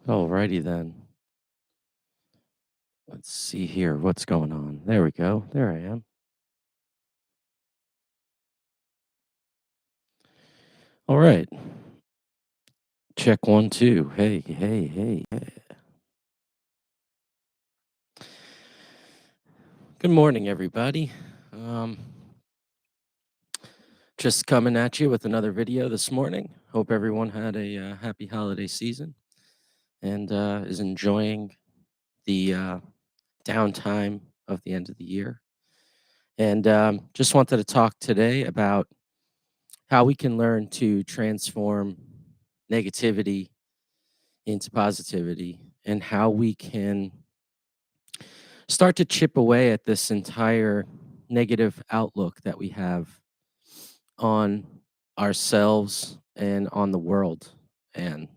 Alrighty then. Let's see here. What's going on? There we go. There I am. All right. Check one, two. Hey, hey, hey, hey. Good morning, everybody. Um, just coming at you with another video this morning. Hope everyone had a happy holiday season and is enjoying the downtime of the end of the year. And just wanted to talk today about how we can learn to transform negativity into positivity and how we can start to chip away at this entire negative outlook that we have on ourselves and on the world. And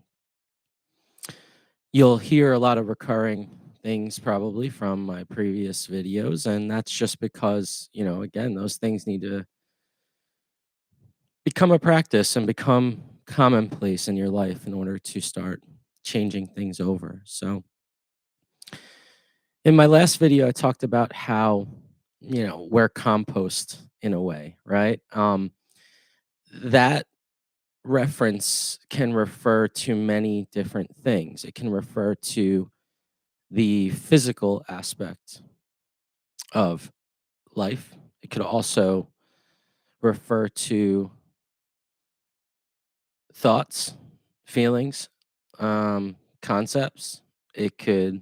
you'll hear a lot of recurring things probably from my previous videos. And that's just because, again, those things need to become a practice and become commonplace in your life in order to start changing things over. So, in my last video, I talked about how, we're compost in a way, right? That reference can refer to many different things. It can refer to the physical aspect of life. It could also refer to thoughts, feelings, concepts. It could,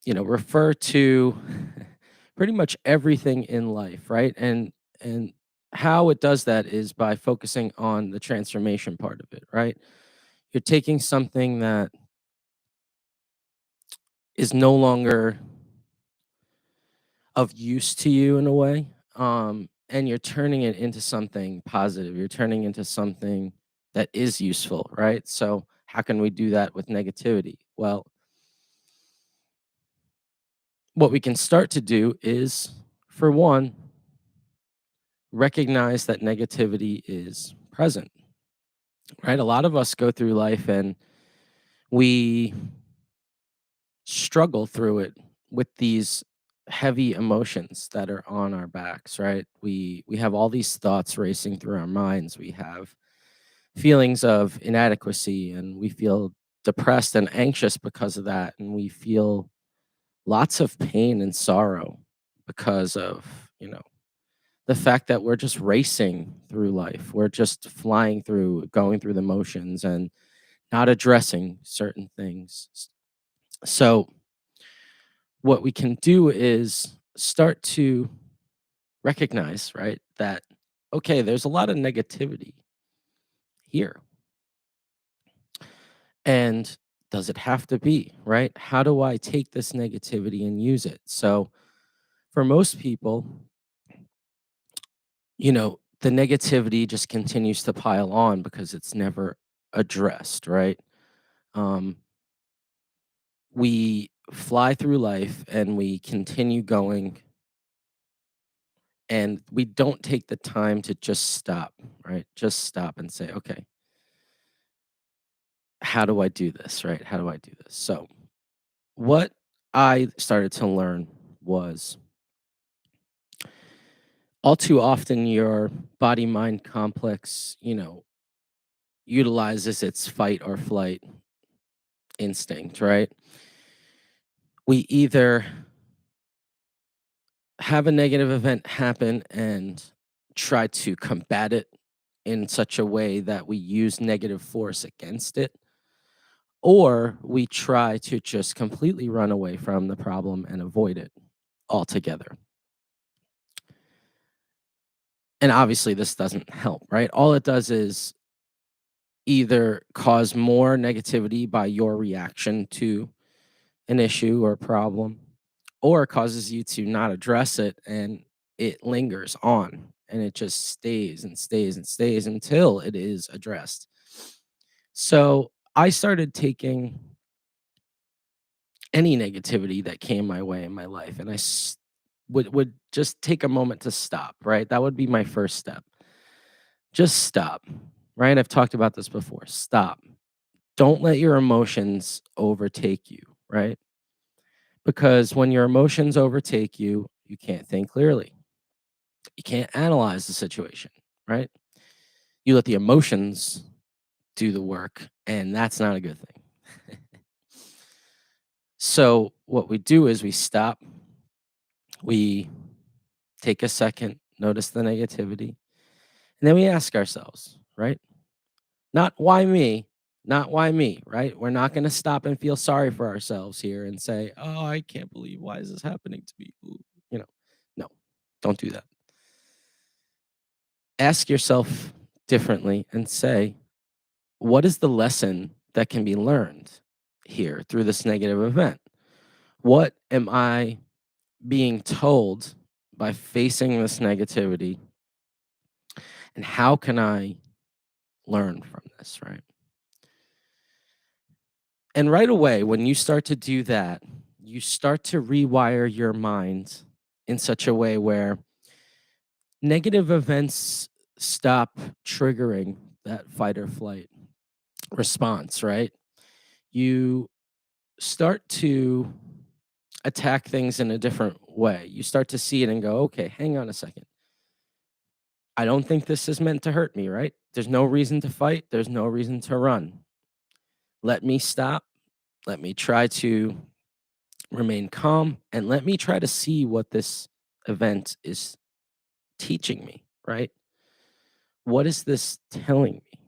refer to pretty much everything in life, right? And how it does that is by focusing on the transformation part of it, right? You're taking something that is no longer of use to you in a way, and you're turning it into something positive. You're turning into something that is useful, right? So how can we do that with negativity? Well, what we can start to do is, for one, recognize that negativity is present, right? A lot of us go through life and we struggle through it with these heavy emotions that are on our backs, right? We have all these thoughts racing through our minds. We have feelings of inadequacy and we feel depressed and anxious because of that, and we feel lots of pain and sorrow because of, the fact that we're just racing through life. We're just flying through, going through the motions and not addressing certain things. So, what we can do is start to recognize, right, that, okay, there's a lot of negativity here. And does it have to be, right? How do I take this negativity and use it? So, for most people, the negativity just continues to pile on because it's never addressed, right? Um, we fly through life and we continue going, and we don't take the time to just stop, right? Just stop and say, okay, how do I do this, right? How do I do this? So, what I started to learn was all too often your body mind complex, utilizes its fight or flight instinct, right? We either have a negative event happen and try to combat it in such a way that we use negative force against it, or we try to just completely run away from the problem and avoid it altogether. And obviously, this doesn't help, right? All it does is either cause more negativity by your reaction to an issue or problem, or causes you to not address it and it lingers on and it just stays and stays and stays until it is addressed. So I started taking any negativity that came my way in my life and would just take a moment to stop, right? That would be my first step. Just stop, right? I've talked about this before. Stop. Don't let your emotions overtake you, right? Because when your emotions overtake you, you can't think clearly. You can't analyze the situation, right? You let the emotions do the work, and that's not a good thing. So, what we do is we stop, we take a second, notice the negativity, and then we ask ourselves, right? Not why me, not why me, right? We're not going to stop and feel sorry for ourselves here and say, "Oh, I can't believe why is this happening to me?" Ooh, you know, no, don't do that. Ask yourself differently and say, what is the lesson that can be learned here through this negative event? What am I being told by facing this negativity? And how can I learn from this, right? And right away, when you start to do that, you start to rewire your mind in such a way where negative events stop triggering that fight or flight response, right? You start to attack things in a different way. You start to see it and go, okay, hang on a second. I don't think this is meant to hurt me, right? There's no reason to fight. There's no reason to run. Let me stop. Let me try to remain calm and let me try to see what this event is teaching me, right? What is this telling me?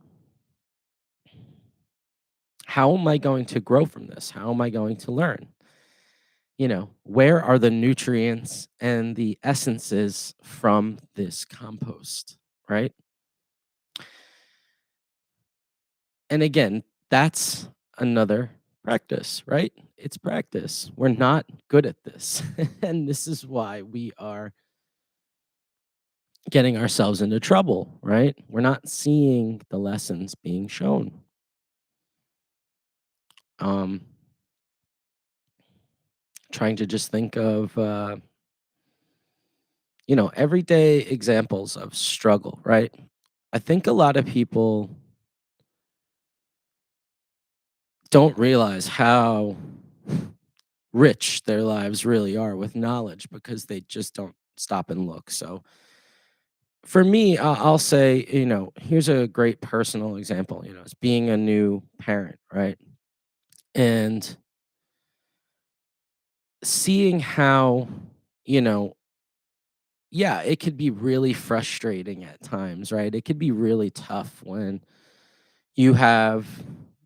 How am I going to grow from this? How am I going to learn? Where are the nutrients and the essences from this compost, right? And again, that's another practice, right? It's practice. We're not good at this. And this is why we are getting ourselves into trouble, right? We're not seeing the lessons being shown. Um, Trying to just think of, everyday examples of struggle, right? I think a lot of people don't realize how rich their lives really are with knowledge because they just don't stop and look. So, for me, I'll say, here's a great personal example. It's being a new parent, right? And seeing how, you know, yeah, it could be really frustrating at times, right? It could be really tough when you have,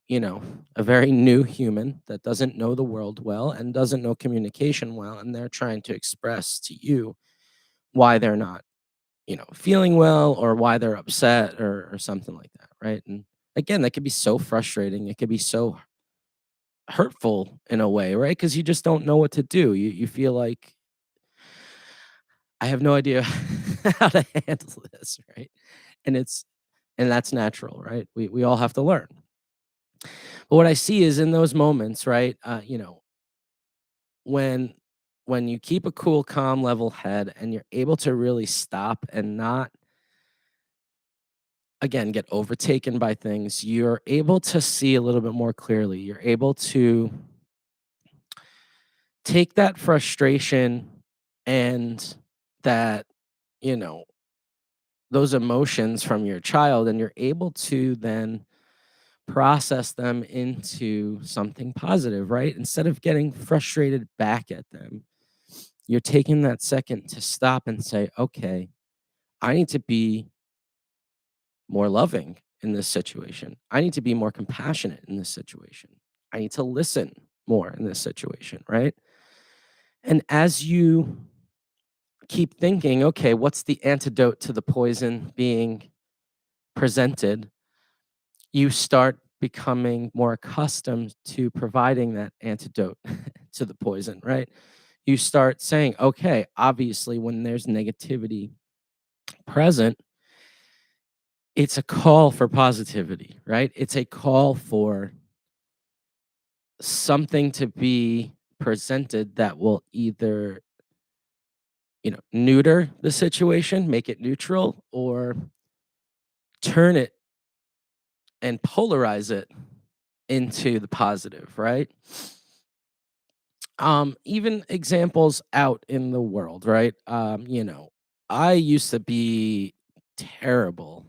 you know, a very new human that doesn't know the world well and doesn't know communication well, and they're trying to express to you why they're not, feeling well or why they're upset or something like that, right? And again, that could be so frustrating. It could be so hurtful in a way, right? Because you just don't know what to do. You feel like I have no idea how to handle this, right? And that's natural, right? We all have to learn. But what I see is in those moments, right? When when you keep a cool, calm, level head, and you're able to really stop and not again get overtaken by things, you're able to see a little bit more clearly. You're able to take that frustration and that you know those emotions from your child, and you're able to then process them into something positive, right? Instead of getting frustrated back at them, you're taking that second to stop and say, okay, I need to be more loving in this situation. I need to be more compassionate in this situation. I need to listen more in this situation, right? And as you keep thinking, okay, what's the antidote to the poison being presented? You start becoming more accustomed to providing that antidote to the poison, right? You start saying, okay, obviously, when there's negativity present, it's a call for positivity, right? It's a call for something to be presented that will either, neuter the situation, make it neutral, or turn it and polarize it into the positive, right? Even examples out in the world, right? I used to be terrible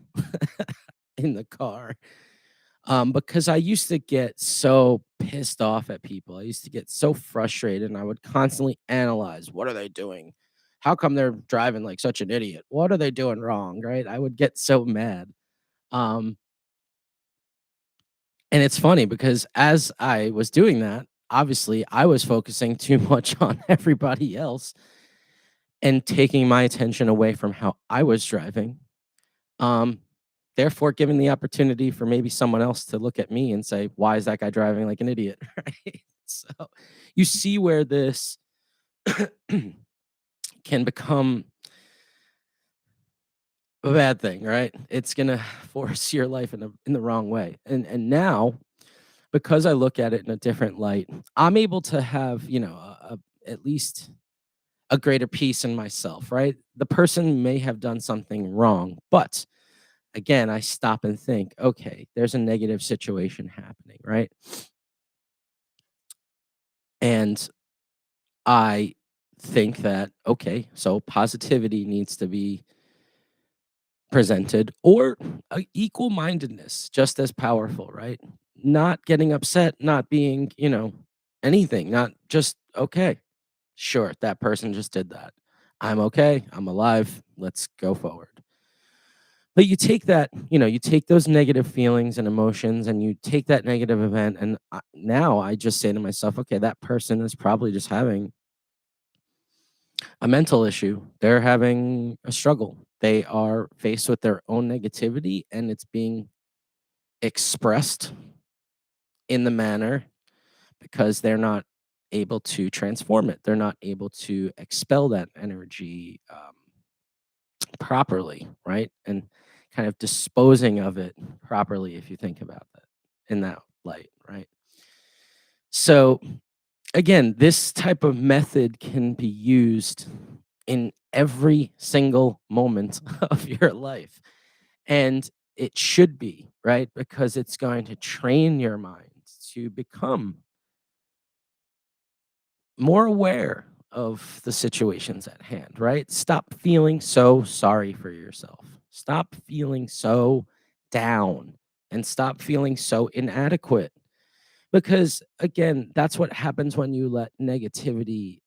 in the car. Because I used to get so pissed off at people. I used to get so frustrated and I would constantly analyze, what are they doing? How come they're driving like such an idiot? What are they doing wrong? Right? I would get so mad. Um, and it's funny because as I was doing that, obviously I was focusing too much on everybody else and taking my attention away from how I was driving. Um, Therefore giving the opportunity for maybe someone else to look at me and say, "Why is that guy driving like an idiot?" Right? So, you see where this can become a bad thing, right? It's gonna force your life in the wrong way. And now, because I look at it in a different light, I'm able to have, at least a greater peace in myself, right? The person may have done something wrong, but again, I stop and think, okay, there's a negative situation happening, right? And I think that, okay, so positivity needs to be presented or equal mindedness, just as powerful, right? Not getting upset, not being, anything, not just, okay, sure, that person just did that. I'm okay. I'm alive. Let's go forward. But you take that, you take those negative feelings and emotions and you take that negative event. And now I just say to myself, okay, that person is probably just having a mental issue. They're having a struggle. They are faced with their own negativity and it's being expressed in the manner because they're not able to transform it. They're not able to expel that energy properly, right? And kind of disposing of it properly, if you think about that in that light, right? So, again, this type of method can be used in every single moment of your life. And it should be, right? Because it's going to train your mind to become more aware of the situations at hand, right? Stop feeling so sorry for yourself. Stop feeling so down and stop feeling so inadequate. Because again, that's what happens when you let negativity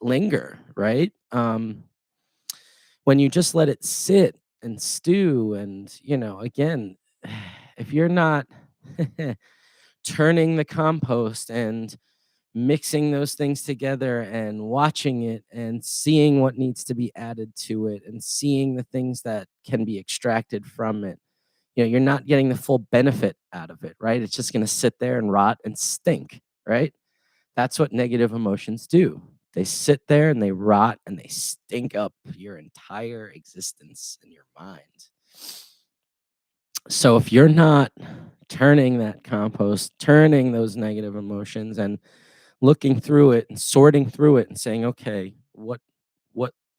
linger, right? When you just let it sit and stew, and, again, if you're not turning the compost and mixing those things together and watching it and seeing what needs to be added to it and seeing the things that can be extracted from it. You're not getting the full benefit out of it, right? It's just going to sit there and rot and stink, right? That's what negative emotions do. They sit there and they rot and they stink up your entire existence in your mind. So if you're not turning that compost, turning those negative emotions and looking through it and sorting through it and saying, "Okay, what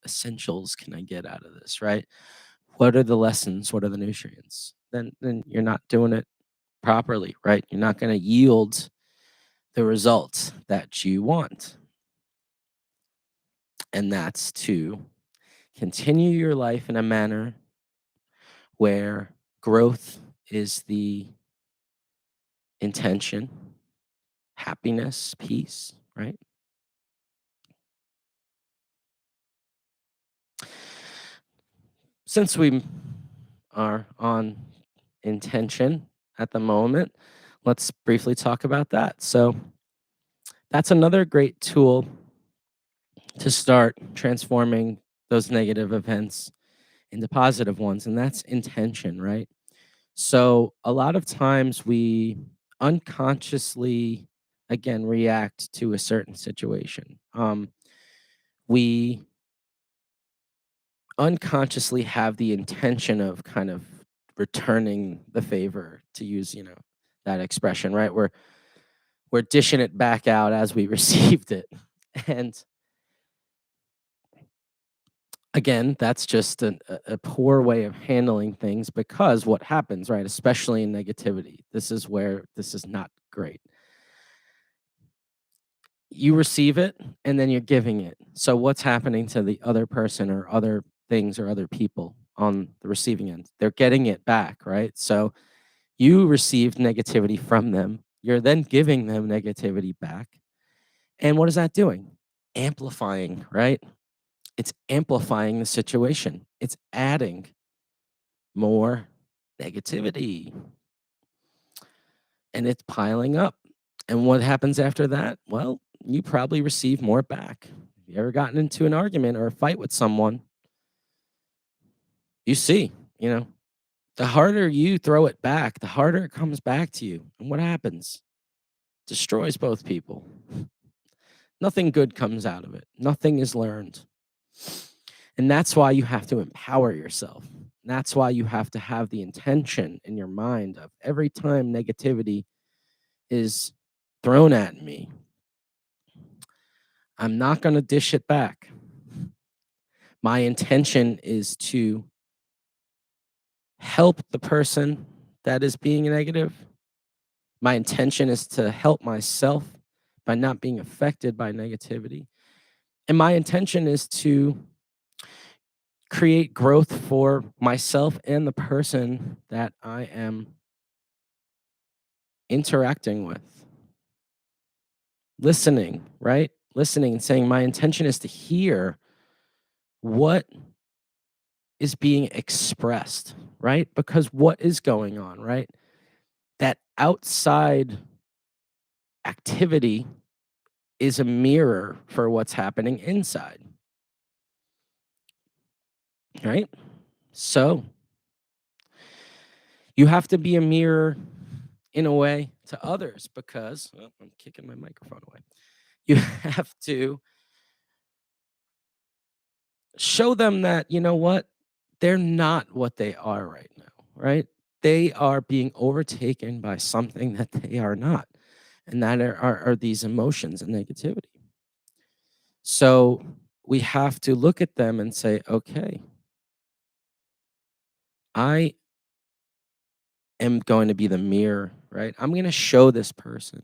essentials can I get out of this?" Right? What are the lessons? What are the nutrients? Then you're not doing it properly, right? You're not going to yield the results that you want. And that's to continue your life in a manner where growth is the intention, happiness, peace, right? Since we are on intention at the moment, let's briefly talk about that. So, that's another great tool to start transforming those negative events into positive ones, and that's intention, right? So, a lot of times we unconsciously, again, react to a certain situation. We unconsciously have the intention of kind of returning the favor, to use, that expression, right? We're dishing it back out as we received it. And Again, that's just a poor way of handling things because what happens, right, especially in negativity, this is where this is not great. You receive it and then you're giving it. So what's happening to the other person or other things or other people on the receiving end? They're getting it back, right? So you received negativity from them. You're then giving them negativity back. And what is that doing? Amplifying, right? It's amplifying the situation. It's adding more negativity and it's piling up. And what happens after that? Well, you probably receive more back. If you ever gotten into an argument or a fight with someone, you see, you know, the harder you throw it back, the harder it comes back to you. And what happens? Destroys both people. Nothing good comes out of it. Nothing is learned. And that's why you have to empower yourself. That's why you have to have the intention in your mind of every time negativity is thrown at me, I'm not going to dish it back. My intention is to help the person that is being negative. My intention is to help myself by not being affected by negativity. And my intention is to create growth for myself and the person that I am interacting with. Listening, right? Listening and saying, my intention is to hear what is being expressed, right? Because what is going on, right? That outside activity is a mirror for what's happening inside, right? So you have to be a mirror in a way to others because I'm kicking my microphone away. You have to show them that, you know what? They're not what they are right now, right? They are being overtaken by something that they are not. And that are these emotions and negativity. So we have to look at them and say, okay, I am going to be the mirror, right? I'm going to show this person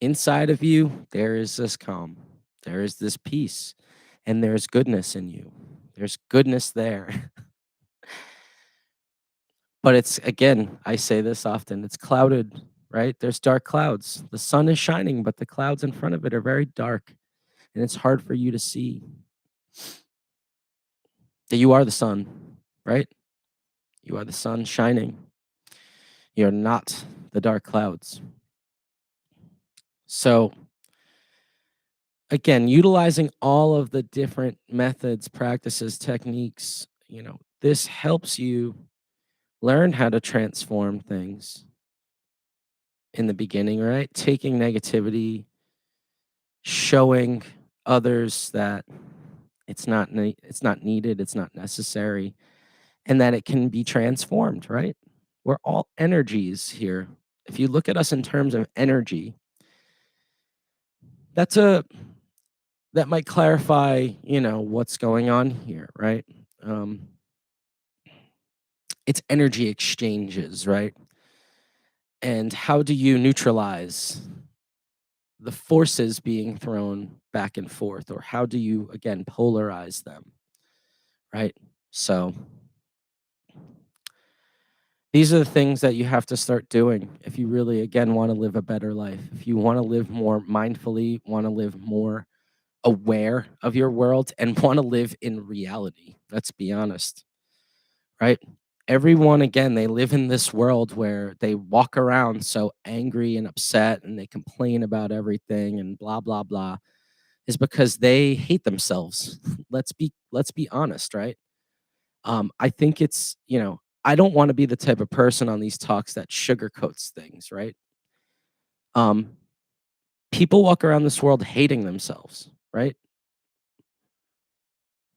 inside of you, there is this calm, there is this peace, and there's goodness in you. There's goodness there. But it's, again, I say this often, it's clouded, right? There's dark clouds. The sun is shining, but the clouds in front of it are very dark, and it's hard for you to see that you are the sun, right? You are the sun shining. You're not the dark clouds. So, again, utilizing all of the different methods, practices, techniques, this helps you learn how to transform things in the beginning, right? Taking negativity, showing others that it's not needed, it's not necessary, and that it can be transformed, right? We're all energies here. If you look at us in terms of energy, that's a that might clarify, what's going on here, right? Um, it's energy exchanges, right? And how do you neutralize the forces being thrown back and forth, or how do you again polarize them, right? So these are the things that you have to start doing if you really again want to live a better life. If you want to live more mindfully, want to live more aware of your world and want to live in reality. Let's be honest, right? Everyone, again, they live in this world where they walk around so angry and upset and they complain about everything and blah blah blah is because they hate themselves. Let's be honest, right? I think it's, I don't want to be the type of person on these talks that sugarcoats things, right? Um, People walk around this world hating themselves, right?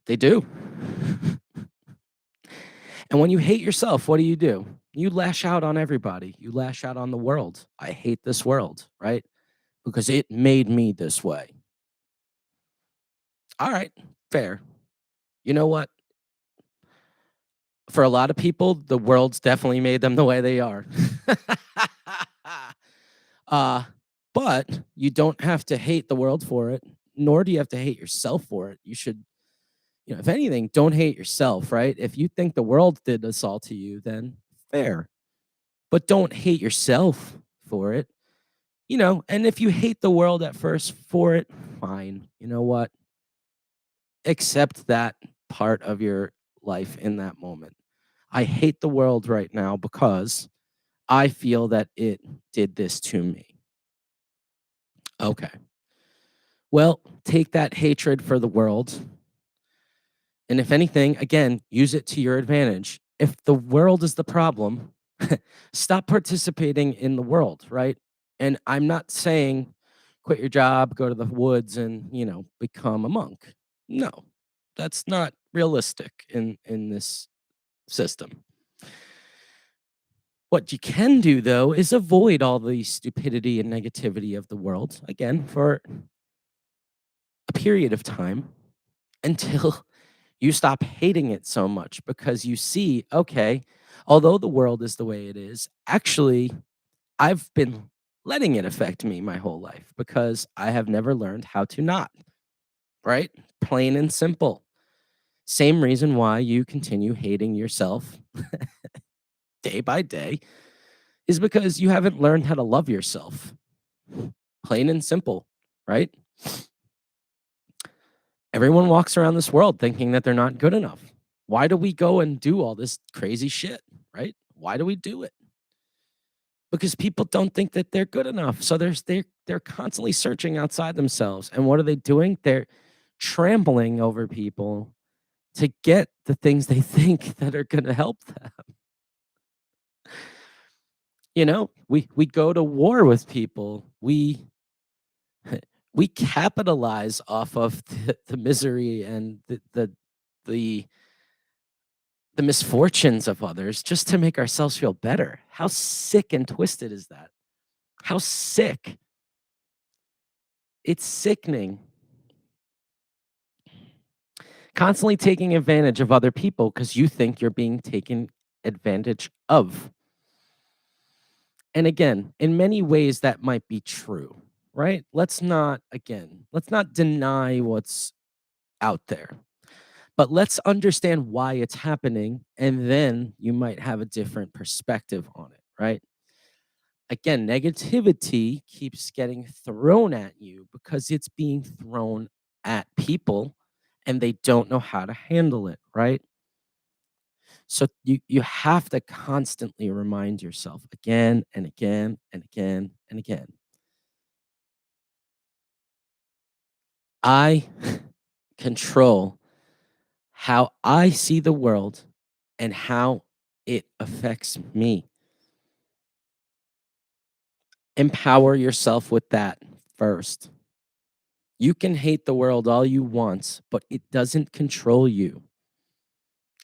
They do. And when you hate yourself, what do? You lash out on everybody. You lash out on the world. I hate this world, right? Because it made me this way. All right, fair. You know what? For a lot of people, the world's definitely made them the way they are. uh, but you don't have to hate the world for it, nor do you have to hate yourself for it. You should, if anything, don't hate yourself, right? If you think the world did this all to you, then fair. But don't hate yourself for it. And if you hate the world at first for it, fine. You know what? Accept that part of your life in that moment. I hate the world right now because I feel that it did this to me. Okay. Well, take that hatred for the world. And if anything, again, use it to your advantage. If the world is the problem, stop participating in the world, right? And I'm not saying quit your job, go to the woods and, become a monk. No. That's not realistic in this system. What you can do though is avoid all the stupidity and negativity of the world again for a period of time until you stop hating it so much because you see, okay, although the world is the way it is, actually, I've been letting it affect me my whole life because I have never learned how to not, right? Plain and simple. Same reason why you continue hating yourself day by day is because you haven't learned how to love yourself. Plain and simple, right? Everyone walks around this world thinking that they're not good enough. Why do we go and do all this crazy shit, right? Why do we do it? Because people don't think that they're good enough. So they're constantly searching outside themselves. And what are they doing? They're trampling over people to get the things they think that are going to help them. We go to war with people. We capitalize off of the misery and the the misfortunes of others just to make ourselves feel better. How sick and twisted is that? How sick. It's sickening. Constantly taking advantage of other people because you think you're being taken advantage of. And again, in many ways, that might be true, right? Let's not deny what's out there, but let's understand why it's happening. And then you might have a different perspective on it, right? Again, negativity keeps getting thrown at you because it's being thrown at people and they don't know how to handle it, right? So you have to constantly remind yourself again and again and again and again. I control how I see the world and how it affects me. Empower yourself with that first. You can hate the world all you want, but it doesn't control you.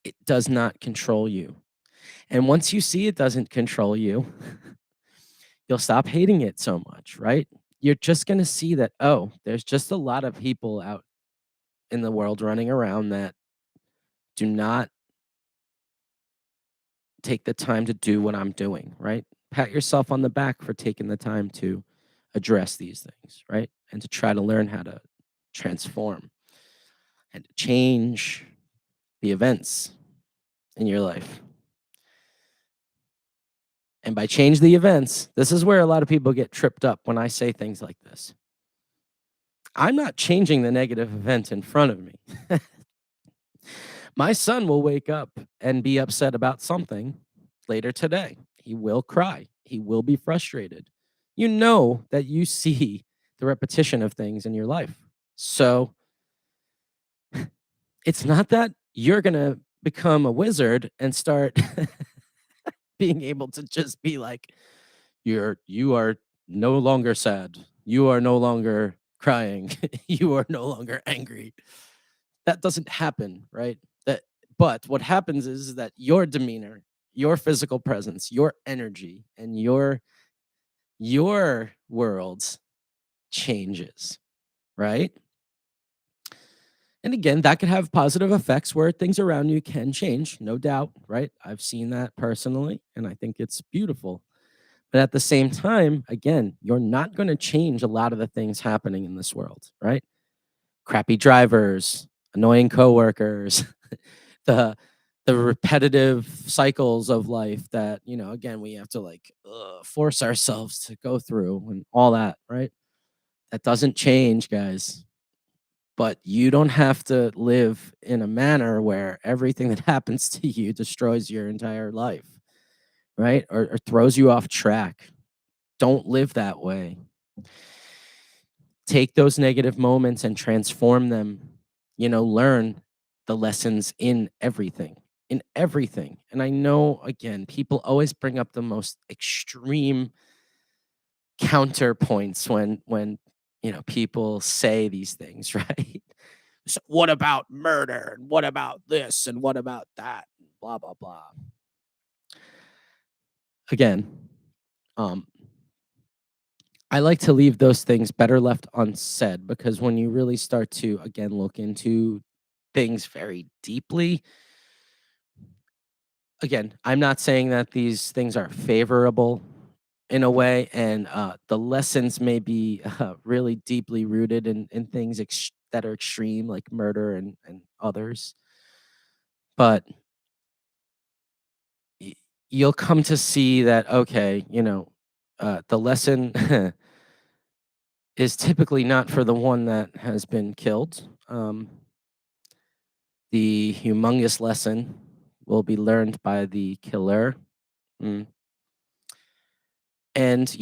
It does not control you. And once you see it doesn't control you, you'll stop hating it so much, right? You're just going to see that, oh, there's just a lot of people out in the world running around that do not take the time to do what I'm doing, right? Pat yourself on the back for taking the time to address these things, right? And to try to learn how to transform and to change the events in your life. And by change the events, this is where a lot of people get tripped up when I say things like this. I'm not changing the negative event in front of me. My son will wake up and be upset about something later today. He will cry. He will be frustrated. You know that you see the repetition of things in your life. So it's not that you're going to become a wizard and start being able to just be like, you are no longer sad. You are no longer crying. You are no longer angry. That doesn't happen, right? But what happens is that your demeanor, your physical presence, your energy, and your world changes, right? And again, that could have positive effects where things around you can change, no doubt, right? I've seen that personally, and I think it's beautiful. But at the same time, again, you're not going to change a lot of the things happening in this world, right? Crappy drivers, annoying coworkers, the the repetitive cycles of life that, again, we have to like force ourselves to go through and all that, right? That doesn't change, guys. But you don't have to live in a manner where everything that happens to you destroys your entire life, right? Or throws you off track. Don't live that way. Take those negative moments and transform them, learn the lessons in everything. And I know, again, people always bring up the most extreme counterpoints when people say these things, right? So what about murder? And what about this? And what about that? Blah, blah, blah. Again, um, I like to leave those things better left unsaid because when you really start to, again, look into things very deeply, again, I'm not saying that these things are favorable in a way, and the lessons may be really deeply rooted in things that are extreme, like murder and others. But y- you'll come to see that, okay, the lesson is typically not for the one that has been killed. The humongous lesson will be learned by the killer. Mm. And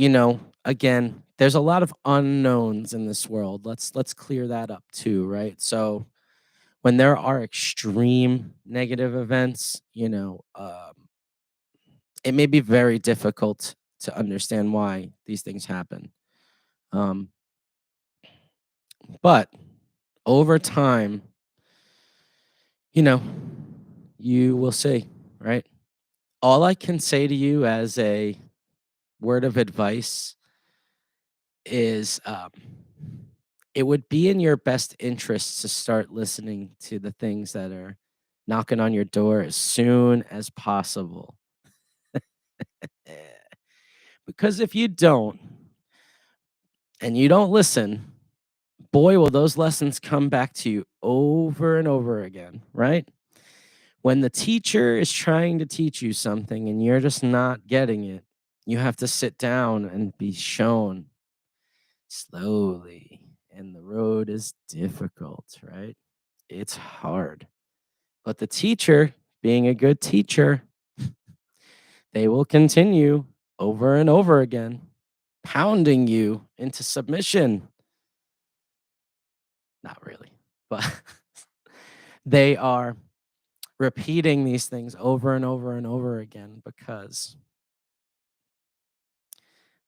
again, there's a lot of unknowns in this world. Let's clear that up too, right? So when there are extreme negative events, it may be very difficult to understand why these things happen. Um, but over time, you know, you will see, right? All I can say to you as a word of advice is it would be in your best interest to start listening to the things that are knocking on your door as soon as possible. Eh, because if you don't and you don't listen, boy, will those lessons come back to you over and over again, right? When the teacher is trying to teach you something and you're just not getting it, you have to sit down and be shown slowly. And the road is difficult, right? It's hard. But the teacher, being a good teacher, they will continue over and over again, pounding you into submission. Not really, but they are repeating these things over and over and over again because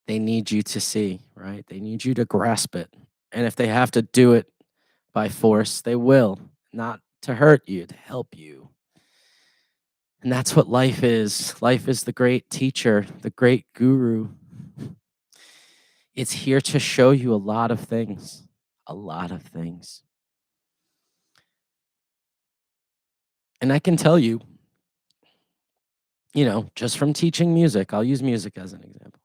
they need you to see, right? They need you to grasp it. And if they have to do it by force, they will, not to hurt you, to help you. And that's what life is. Life is the great teacher, the great guru. It's here to show you a lot of things, a lot of things. And I can tell you, just from teaching music, I'll use music as an example.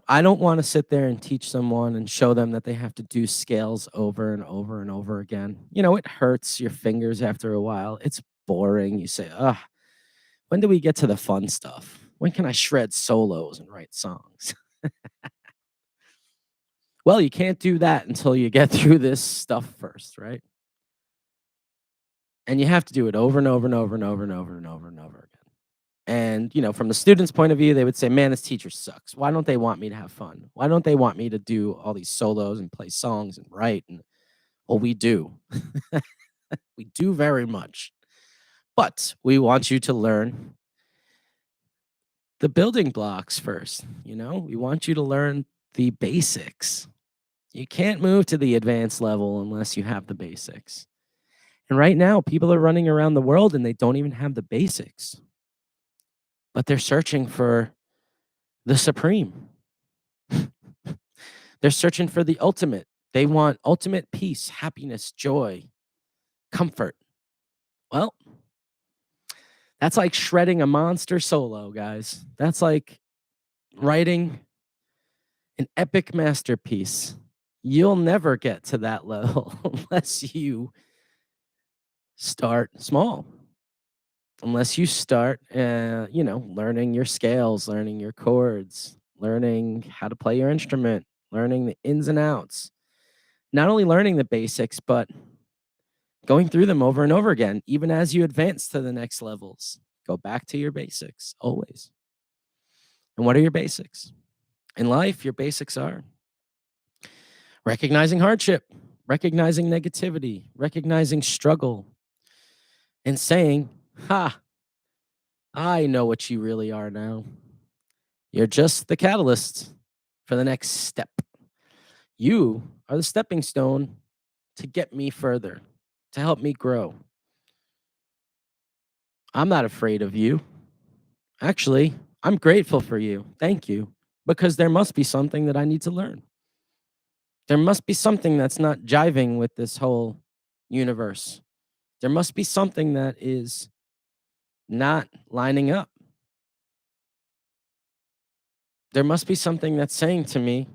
I don't want to sit there and teach someone and show them that they have to do scales over and over and over again. It hurts your fingers after a while. It's boring. You say, when do we get to the fun stuff? When can I shred solos and write songs? Well, you can't do that until you get through this stuff first, right? And you have to do it over and over and over and over and over and over and over again. And, from the student's point of view, they would say, man, this teacher sucks. Why don't they want me to have fun? Why don't they want me to do all these solos and play songs and write? And well, we do. We do very much. But we want you to learn the building blocks first. We want you to learn the basics. You can't move to the advanced level unless you have the basics. And right now, people are running around the world and they don't even have the basics, but they're searching for the supreme. They're searching for the ultimate. They want ultimate peace, happiness, joy, comfort. Well, that's like shredding a monster solo, guys. That's like writing an epic masterpiece. You'll never get to that level unless you start small. Unless you start, learning your scales, learning your chords, learning how to play your instrument, learning the ins and outs. Not only learning the basics, but going through them over and over again, even as you advance to the next levels. Go back to your basics always. And what are your basics? In life, your basics are recognizing hardship, recognizing negativity, recognizing struggle, and saying, "Ha, I know what you really are now. You're just the catalyst for the next step. You are the stepping stone to get me further, to help me grow. I'm not afraid of you. Actually, I'm grateful for you. Thank you. Because there must be something that I need to learn. There must be something that's not jiving with this whole universe. There must be something that is not lining up. There must be something that's saying to me,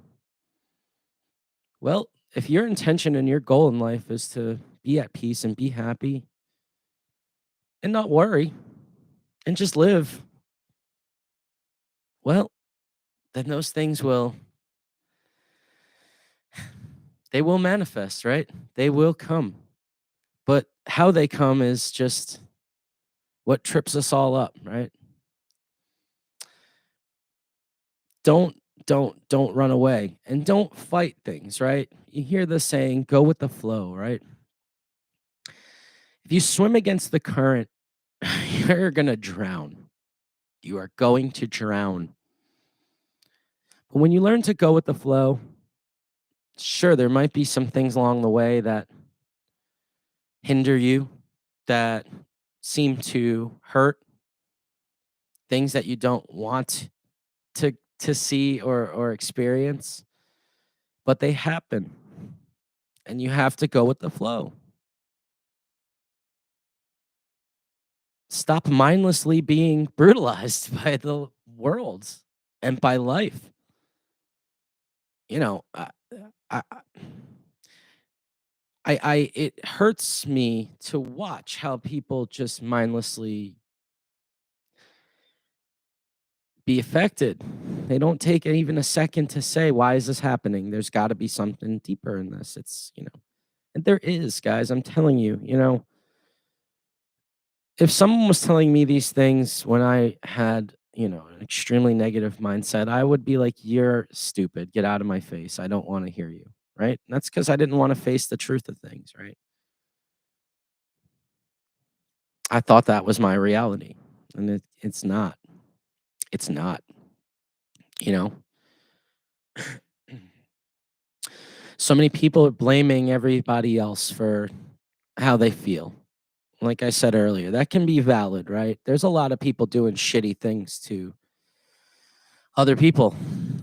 well, if your intention and your goal in life is to be at peace and be happy and not worry and just live, well, then those things they will manifest, right? They will come. But how they come is just what trips us all up, right? Don't don't run away and don't fight things, right? You hear the saying, go with the flow, right? If you swim against the current, you're going to drown. You are going to drown. But when you learn to go with the flow, sure, there might be some things along the way that hinder you, that seem to hurt, things that you don't want to see or experience, but they happen, and you have to go with the flow. Stop mindlessly being brutalized by the world and by life. You know, I, it hurts me to watch how people just mindlessly be affected. They don't take even a second to say, why is this happening? There's got to be something deeper in this. And there is, guys. I'm telling you, if someone was telling me these things when I had, an extremely negative mindset, I would be like, you're stupid. Get out of my face. I don't want to hear you. Right. And that's because I didn't want to face the truth of things. Right. I thought that was my reality. And it's not. It's not, you know. So many people are blaming everybody else for how they feel. Like I said earlier, that can be valid, right? There's a lot of people doing shitty things to other people.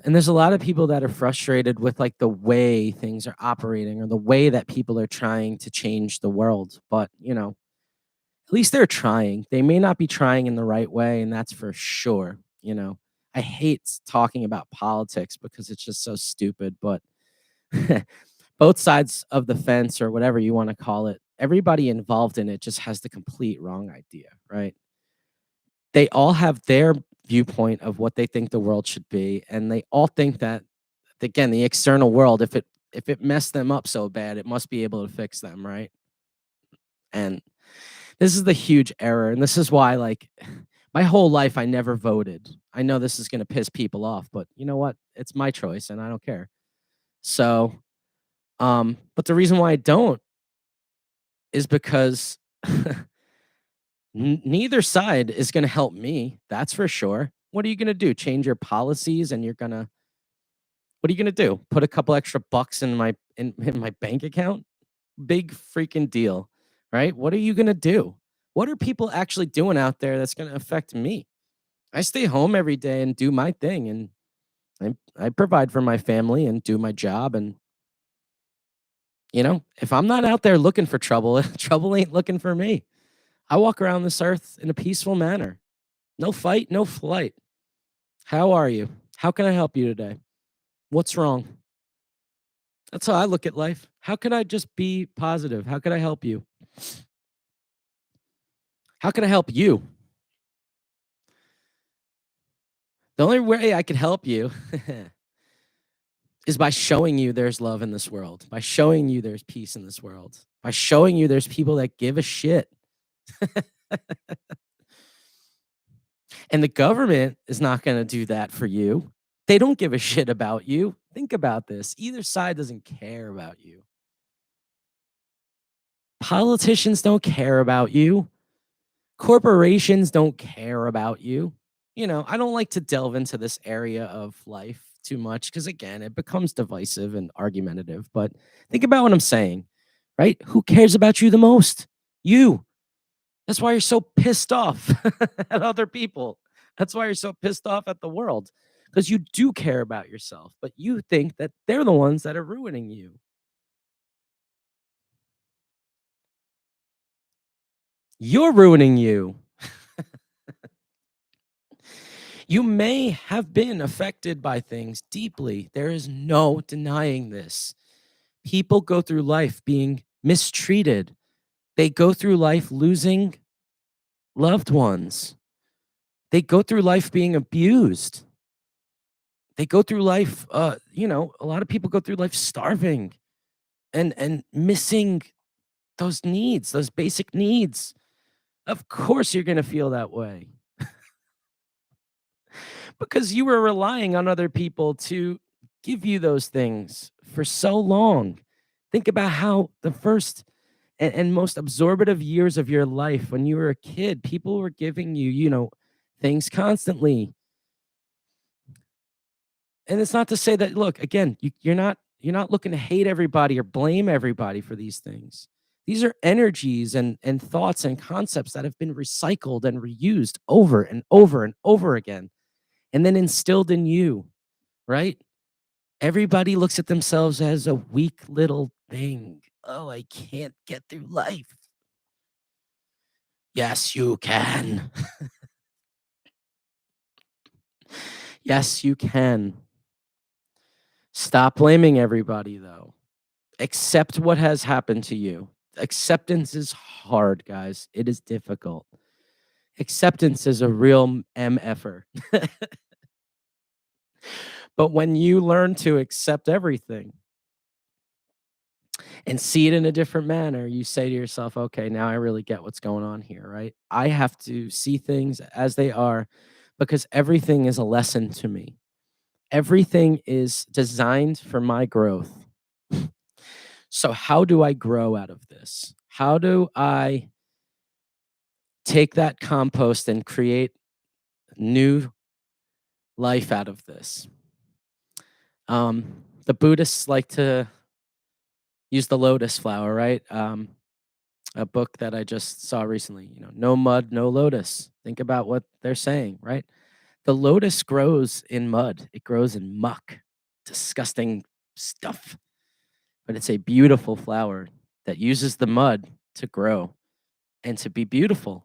And there's a lot of people that are frustrated with like the way things are operating or the way that people are trying to change the world. But, at least they're trying. They may not be trying in the right way, and that's for sure. I hate talking about politics because it's just so stupid, but both sides of the fence or whatever you want to call it, everybody involved in it just has the complete wrong idea, right? They all have their viewpoint of what they think the world should be, and they all think that again, the external world, if it messed them up so bad, it must be able to fix them, right? And this is the huge error, and this is why like my whole life I never voted. I know this is going to piss people off, but you know what? It's my choice and I don't care. So, but the reason why I don't is because neither side is going to help me. That's for sure. What are you going to do? Change your policies and what are you going to do? Put a couple extra bucks in my bank account? Big freaking deal, right? What are you going to do? What are people actually doing out there that's going to affect me? I stay home every day and do my thing and I provide for my family and do my job and If I'm not out there looking for trouble, trouble ain't looking for me. I walk around this earth in a peaceful manner. No fight, no flight. How are you? How can I help you today? What's wrong? That's how I look at life. How can I just be positive? How can I help you? How can I help you? The only way I can help you is by showing you there's love in this world, by showing you there's peace in this world, by showing you there's people that give a shit. And the government is not going to do that for you. They don't give a shit about you. Think about this. Either side doesn't care about you. Politicians don't care about you. Corporations don't care about you. I don't like to delve into this area of life too much because, again, it becomes divisive and argumentative. But think about what I'm saying, right? Who cares about you the most? You. That's why you're so pissed off at other people. That's why you're so pissed off at the world because you do care about yourself, but you think that they're the ones that are ruining you. You're ruining you. You may have been affected by things deeply. There is no denying this. People go through life being mistreated, they go through life losing loved ones, they go through life being abused. They go through life, a lot of people go through life starving and missing those needs, those basic needs. Of course, you're going to feel that way because you were relying on other people to give you those things for so long. Think about how the first and most absorbative years of your life when you were a kid, people were giving you, things constantly. And it's not to say that, look, again, you're not looking to hate everybody or blame everybody for these things. These are energies and thoughts and concepts that have been recycled and reused over and over and over again and then instilled in you, right? Everybody looks at themselves as a weak little thing. Oh, I can't get through life. Yes, you can. Yes, you can. Stop blaming everybody, though. Accept what has happened to you. Acceptance is hard, guys. It is difficult. Acceptance is a real MFer. But when you learn to accept everything and see it in a different manner, you say to yourself, okay, now I really get what's going on here, right? I have to see things as they are because everything is a lesson to me. Everything is designed for my growth. So, how do I grow out of this? How do I take that compost and create new life out of this? The Buddhists like to use the lotus flower, right? A book that I just saw recently, no mud, no lotus. Think about what they're saying, right? The lotus grows in mud, it grows in muck, disgusting stuff. But it's a beautiful flower that uses the mud to grow and to be beautiful.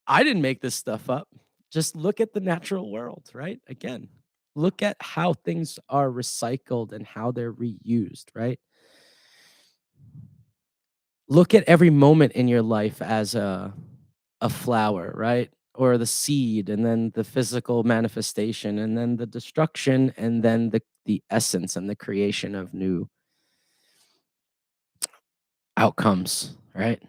I didn't make this stuff up. Just look at the natural world, right? Again, look at how things are recycled and how they're reused, right? Look at every moment in your life as a flower, right? Or the seed, and then the physical manifestation, and then the destruction, and then the essence and the creation of new outcomes, right?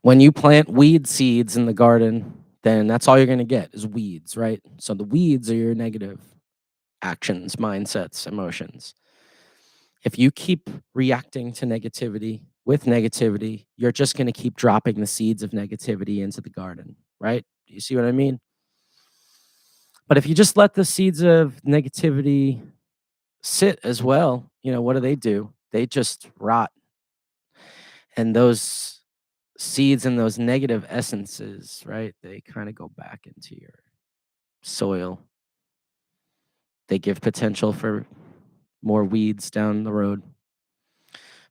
When you plant weed seeds in the garden, then that's all you're going to get is weeds, right? So the weeds are your negative actions, mindsets, emotions. If you keep reacting to negativity with negativity, you're just going to keep dropping the seeds of negativity into the garden, right? Do you see what I mean? But if you just let the seeds of negativity sit as well, what do? They just rot. And those seeds and those negative essences, right? They kind of go back into your soil. They give potential for more weeds down the road.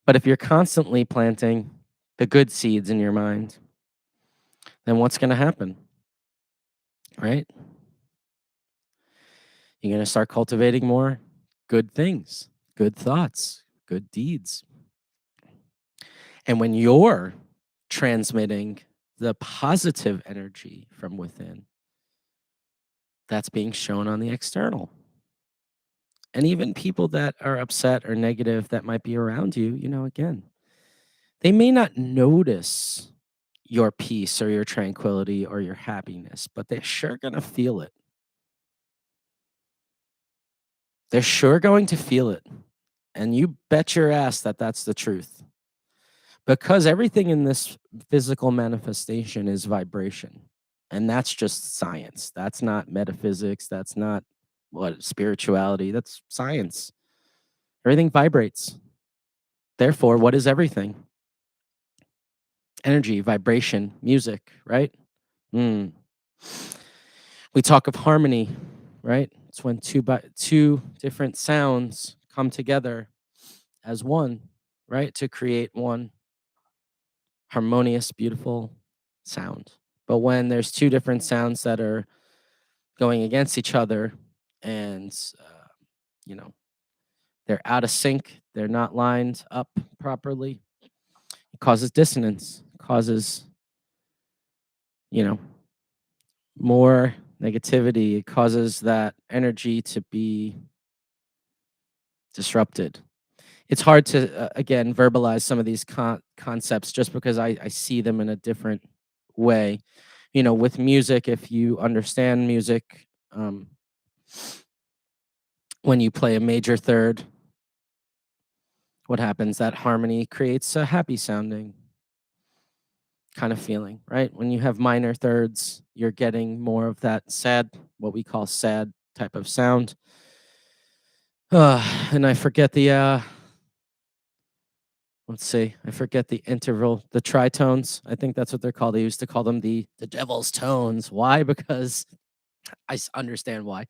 But if you're constantly planting the good seeds in your mind, then what's going to happen, right? You're going to start cultivating more good things, good thoughts, good deeds. And when you're transmitting the positive energy from within, that's being shown on the external. And even people that are upset or negative that might be around you, again, they may not notice your peace or your tranquility or your happiness, but they're sure going to feel it. They're sure going to feel it. And you bet your ass that that's the truth. Because everything in this physical manifestation is vibration. And that's just science. That's not metaphysics. That's not spirituality. That's science. Everything vibrates. Therefore, what is everything? Energy, vibration, music, right? Mm. We talk of harmony, right? It's when two different sounds come together as one, right? To create one harmonious, beautiful sound. But when there's two different sounds that are going against each other and, you know, they're out of sync, they're not lined up properly, it causes dissonance, causes, you know, more negativity. It causes that energy to be disrupted. It's hard to, again, verbalize some of these concepts just because I see them in a different way. With music, if you understand music, when you play a major third, what happens? That harmony creates a happy sounding kind of feeling, right? When you have minor thirds, you're getting more of that sad, what we call sad type of sound. And I forget let's see, I forget the interval, the tritones. I think that's what they're called. They used to call them the devil's tones. Why? Because understand why.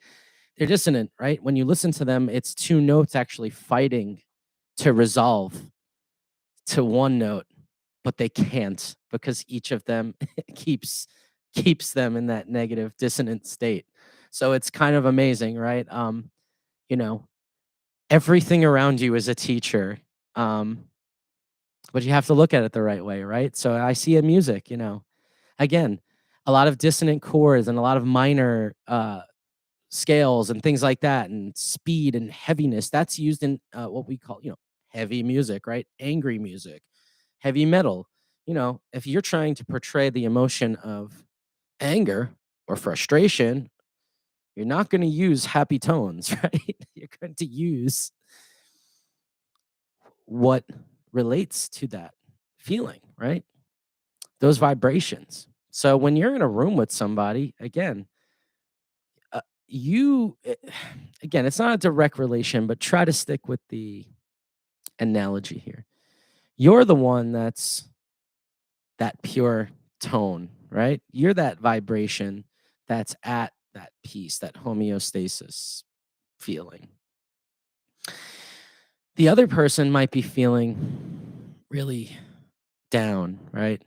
They're dissonant, right? When you listen to them, it's two notes actually fighting to resolve to one note, but they can't because each of them keeps them in that negative dissonant state. So it's kind of amazing, right? You know, everything around you is a teacher. But you have to look at it the right way, right? So I see in music, again, a lot of dissonant chords and a lot of minor scales and things like that, and speed and heaviness. That's used in what we call, heavy music, right? Angry music, heavy metal. If you're trying to portray the emotion of anger or frustration, you're not going to use happy tones, right? You're going to use what relates to that feeling, right? Those vibrations. So when you're in a room with somebody, again, you again, it's not a direct relation, but try to stick with the analogy here. You're the one that's that pure tone, right? You're that vibration that's at that peace, that homeostasis feeling. The other person might be feeling really down, right?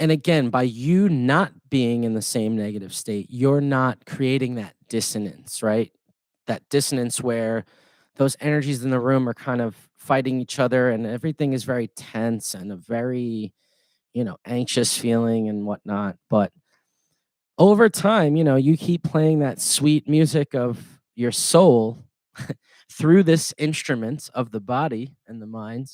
And again, by you not being in the same negative state, you're not creating that dissonance, right? That dissonance where those energies in the room are kind of fighting each other and everything is very tense and a very, anxious feeling and whatnot. But over time, you keep playing that sweet music of your soul through this instrument of the body and the mind.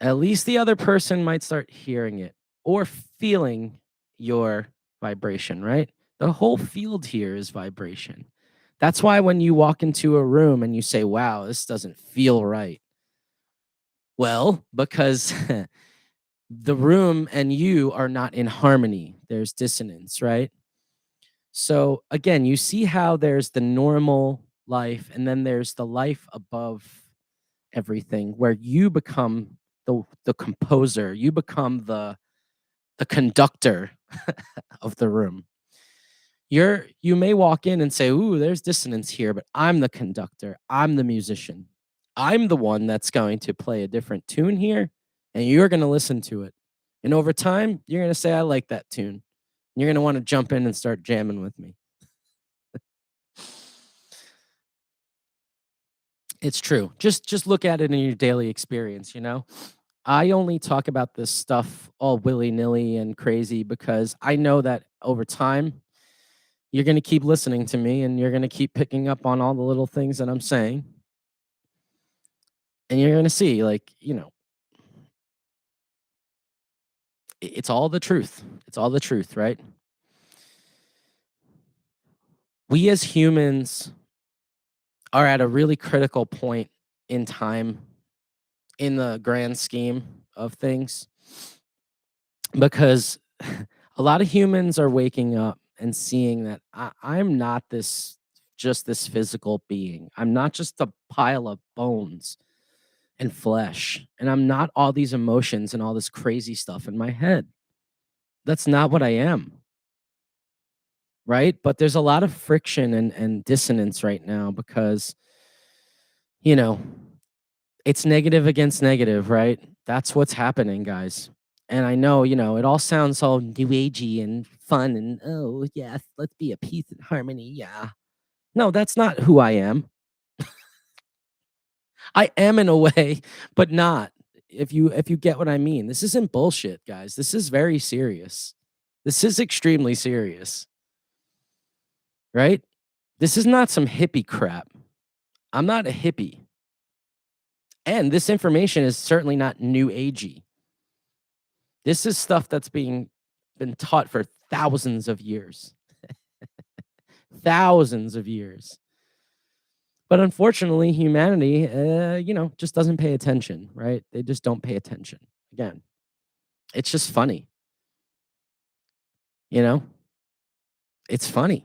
At least the other person might start hearing it or feeling your vibration, right? The whole field here is vibration. That's why when you walk into a room and you say, wow, this doesn't feel right. Well, because the room and you are not in harmony, there's dissonance, right? So again, you see how there's the normal life and then there's the life above everything where you become the composer, you become the conductor of the room. You may walk in and say, "Ooh, there's dissonance here," but I'm the conductor. I'm the musician. I'm the one that's going to play a different tune here, and you're gonna listen to it. And over time, you're gonna say, "I like that tune." You're gonna wanna jump in and start jamming with me. It's true. Just look at it in your daily experience, you know? I only talk about this stuff all willy-nilly and crazy because I know that over time, you're gonna keep listening to me and you're gonna keep picking up on all the little things that I'm saying, and you're gonna see, like, it's all the truth. It's all the truth, right? We as humans are at a really critical point in time in the grand scheme of things because a lot of humans are waking up and seeing that I'm not this physical being. I'm not just a pile of bones and flesh, and I'm not all these emotions and all this crazy stuff in my head. That's not what I am, right? But there's a lot of friction and dissonance right now because, you know, it's negative against negative, right? That's what's happening, guys. And I know, it all sounds all new agey and fun and oh yeah, let's be a peace and harmony. Yeah. No, that's not who I am. I am in a way, but not. If you get what I mean. This isn't bullshit, guys. This is very serious. This is extremely serious, right? This is not some hippie crap. I'm not a hippie. And this information is certainly not new agey. This is stuff that's being been taught for thousands of years. Thousands of years. But unfortunately, humanity, just doesn't pay attention, right? They just don't pay attention. Again, it's just funny, you know? It's funny.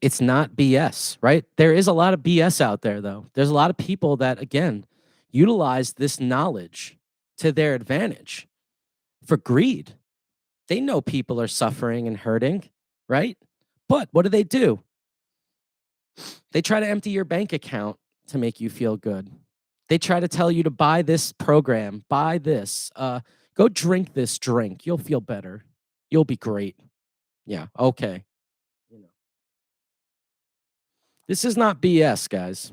It's not BS, right? There is a lot of BS out there, though. There's a lot of people that, again, utilize this knowledge to their advantage for greed. They know people are suffering and hurting, right? But what do? They try to empty your bank account to make you feel good. They try to tell you to buy this program, buy this, go drink this drink. You'll feel better. You'll be great. Yeah, okay. You know, this is not BS, guys.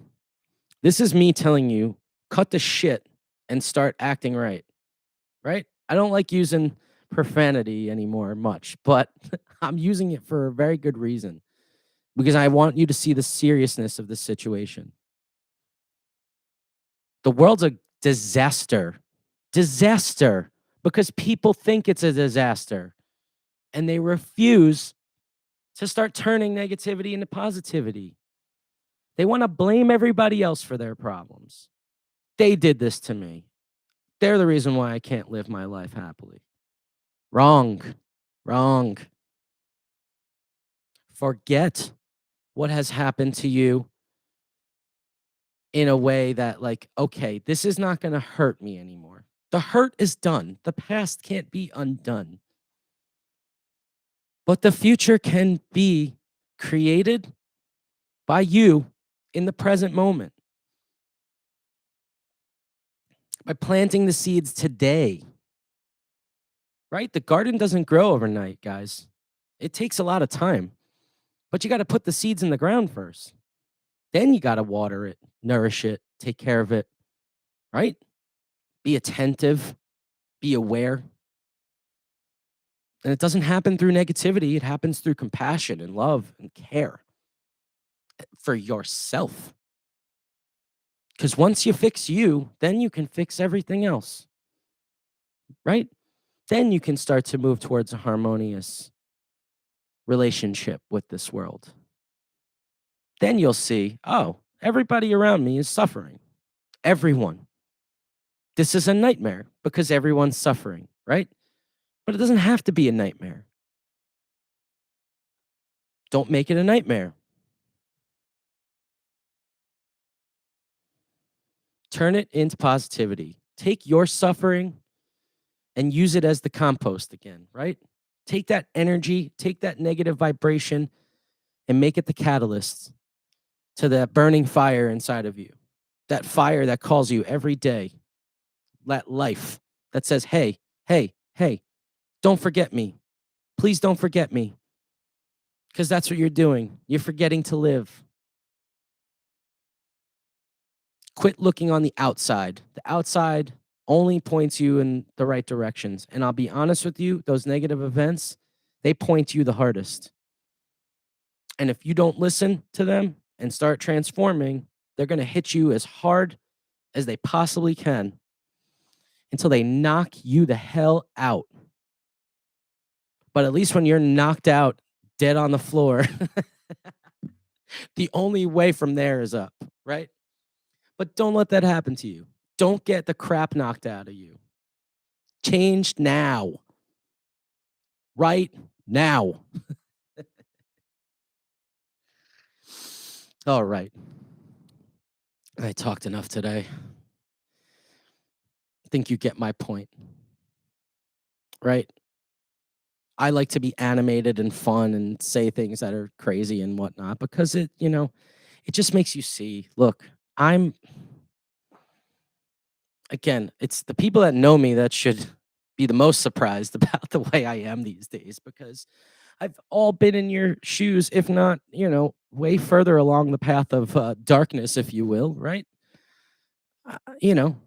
This is me telling you, cut the shit and start acting right. Right? I don't like using profanity anymore much, but I'm using it for a very good reason because I want you to see the seriousness of the situation. The world's a disaster. Disaster. Because people think it's a disaster and they refuse to start turning negativity into positivity. They want to blame everybody else for their problems. They did this to me. They're the reason why I can't live my life happily. Wrong. Wrong. Forget what has happened to you in a way that, like, okay, this is not going to hurt me anymore. The hurt is done. The past can't be undone. But the future can be created by you in the present moment by planting the seeds today, right? The garden doesn't grow overnight, guys. It takes a lot of time, but you got to put the seeds in the ground first. Then you got to water it, nourish it, take care of it, right? Be attentive, be aware. And it doesn't happen through negativity, it happens through compassion and love and care for yourself. Because once you fix you, then you can fix everything else, right? Then you can start to move towards a harmonious relationship with this world. Then you'll see, oh, everybody around me is suffering. Everyone. This is a nightmare because everyone's suffering, right? But it doesn't have to be a nightmare. Don't make it a nightmare. Turn it into positivity. Take your suffering and use it as the compost again, right? Take that energy, take that negative vibration, and make it the catalyst to that burning fire inside of you. That fire that calls you every day, that life that says, hey, hey, hey, don't forget me. Please don't forget me. Because that's what you're doing. You're forgetting to live. Quit looking on the outside. The outside only points you in the right directions. And I'll be honest with you, those negative events, they point you the hardest. And if you don't listen to them and start transforming, they're going to hit you as hard as they possibly can until they knock you the hell out. But at least when you're knocked out, dead on the floor, the only way from there is up, right? But don't let that happen to you. Don't get the crap knocked out of you. Change now. Right now. All right. I talked enough today. I think you get my point, right? I like to be animated and fun and say things that are crazy and whatnot because it, it just makes you see, look, I'm, again, it's the people that know me that should be the most surprised about the way I am these days because I've all been in your shoes, if not, way further along the path of darkness, if you will, right? Uh, you know,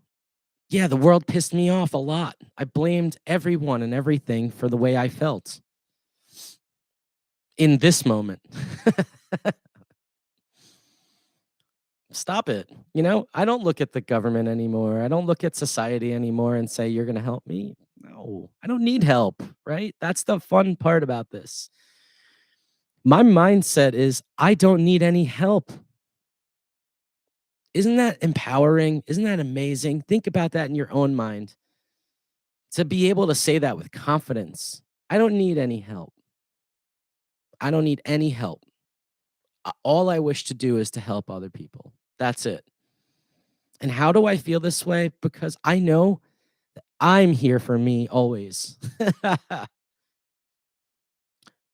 yeah, the world pissed me off a lot. I blamed everyone and everything for the way I felt in this moment. Stop it. I don't look at the government anymore. I don't look at society anymore and say, you're going to help me. No, I don't need help, right? That's the fun part about this. My mindset is, I don't need any help. Isn't that empowering? Isn't that amazing? Think about that in your own mind. To be able to say that with confidence, I don't need any help. I don't need any help. All I wish to do is to help other people. That's it. And how do I feel this way? Because I know that I'm here for me always.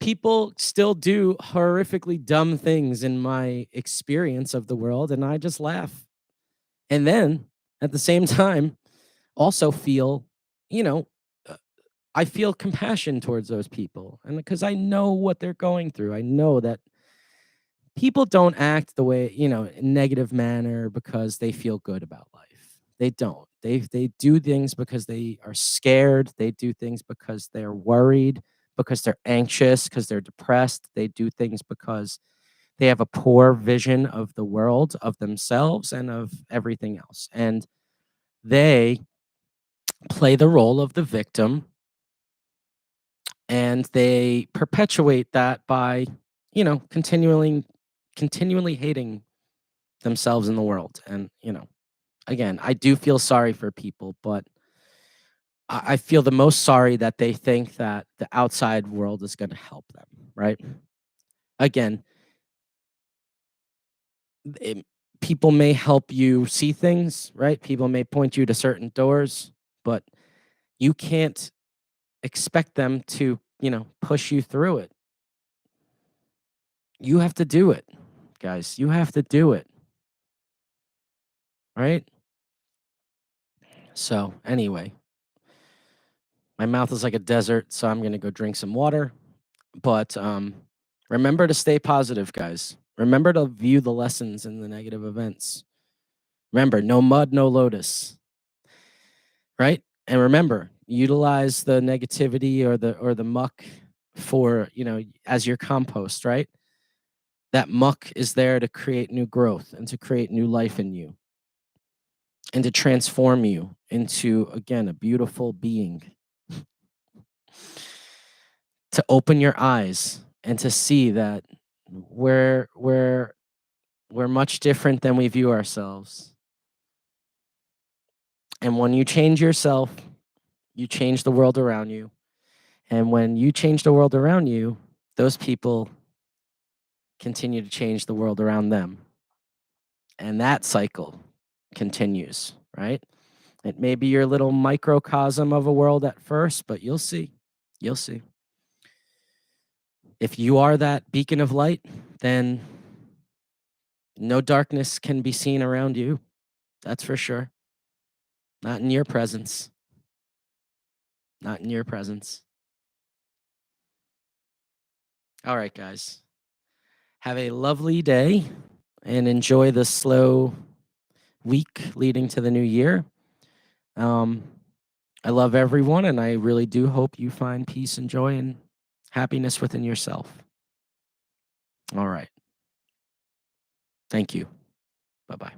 People still do horrifically dumb things in my experience of the world, and I just laugh. And then at the same time, also feel, you know, uh, I feel compassion towards those people. And because I know what they're going through, I know that people don't act the way, in negative manner because they feel good about life. They don't. They do things because they are scared. They do things because they're worried, because they're anxious, because they're depressed. They do things because they have a poor vision of the world, of themselves, and of everything else. And they play the role of the victim and they perpetuate that by, continually hating themselves in the world. And, again, I do feel sorry for people, but I feel the most sorry that they think that the outside world is going to help them, right? Again, it, people may help you see things, right? People may point you to certain doors, but you can't expect them to, push you through it. You have to do it, guys. You have to do it, right? So, anyway, my mouth is like a desert, so I'm going to go drink some water. But remember to stay positive, guys. Remember to view the lessons in the negative events. Remember, no mud, no lotus, right? And remember, utilize the negativity or the muck for, as your compost, right? That muck is there to create new growth and to create new life in you and to transform you into, again, a beautiful being. To open your eyes and to see that we're much different than we view ourselves. And when you change yourself, you change the world around you. And when you change the world around you, those people continue to change the world around them. And that cycle continues, right? It may be your little microcosm of a world at first, but you'll see. You'll see. If you are that beacon of light, then no darkness can be seen around you. That's for sure. Not in your presence. Not in your presence. All right, guys. Have a lovely day and enjoy the slow week leading to the new year. Um, I love everyone, and I really do hope you find peace and joy and happiness within yourself. All right. Thank you. Bye bye.